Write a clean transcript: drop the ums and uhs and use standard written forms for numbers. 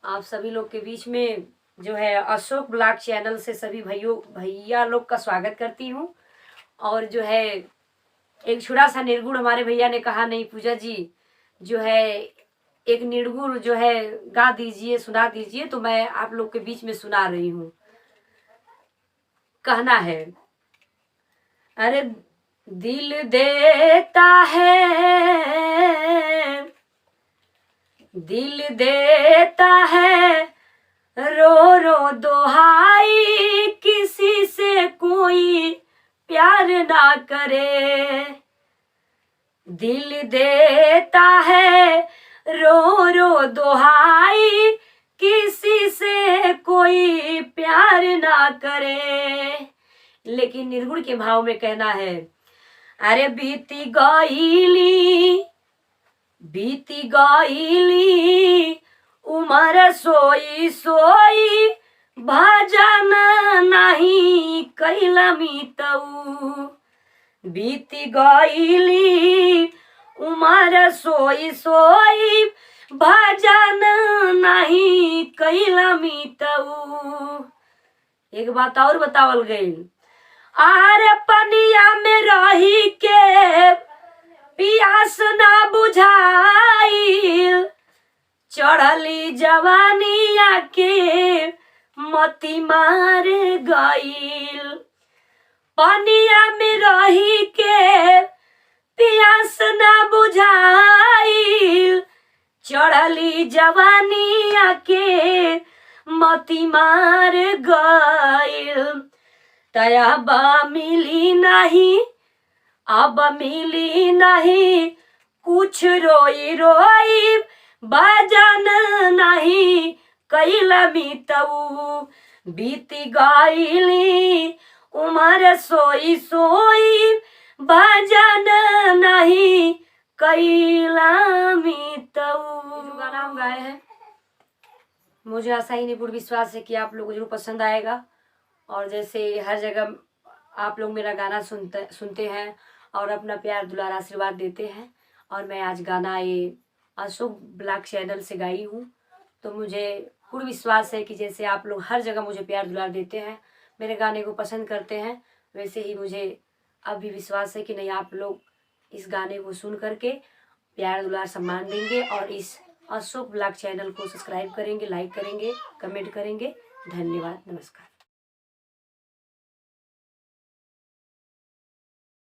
आप सभी लोग के बीच में जो है अशोक ब्लॉग चैनल से सभी भैया लोग का स्वागत करती हूँ। और जो है एक छोटा सा निर्गुण हमारे भैया ने कहा, नहीं पूजा जी जो है एक निर्गुण जो है गा दीजिए, सुना दीजिए, तो मैं आप लोग के बीच में सुना रही हूँ। कहना है, अरे दिल देता है, दिल देता है, रो रो दोहाई, किसी से कोई प्यार ना करे। दिल देता है, रो रो दोहाई, किसी से कोई प्यार ना करे। लेकिन निर्गुण के भाव में कहना है, अरे बीती गईली उमर सोई सोई, भजन नहीं कैला मितऊ। बीती गईली उमर सोई सोई, भजन नहीं कैला मितऊ। एक बात और बतावल गई, आरे पनिया में रही के पियास ना बुझाइल, चढ़ली जवानिया के मती मार गईल। पनिया में रही के पियास ना बुझाइल, चढ़ली जवानिया के मती मार गईल। तया अब मिली नहीं कुछ रोई रोई, भजन नहीं कैला मितऊ। बीती गईली उमर सोई सोई, भजन नहीं कैला मितऊ। जो गाना हम गाए हैं, मुझे आशा ही नहीं पूर्ण विश्वास है कि आप लोगों को जरूर पसंद आएगा। और जैसे हर जगह आप लोग मेरा गाना सुनते हैं और अपना प्यार दुलार आशीर्वाद देते हैं, और मैं आज गाना ये अशोक ब्लॉग चैनल से गाई हूँ, तो मुझे पूर्ण विश्वास है कि जैसे आप लोग हर जगह मुझे प्यार दुलार देते हैं, मेरे गाने को पसंद करते हैं, वैसे ही मुझे अब भी विश्वास है कि नहीं आप लोग इस गाने को सुन करके प्यार दुलार सम्मान देंगे और इस अशोक ब्लॉग चैनल को सब्सक्राइब करेंगे, लाइक करेंगे, कमेंट करेंगे। धन्यवाद, नमस्कार।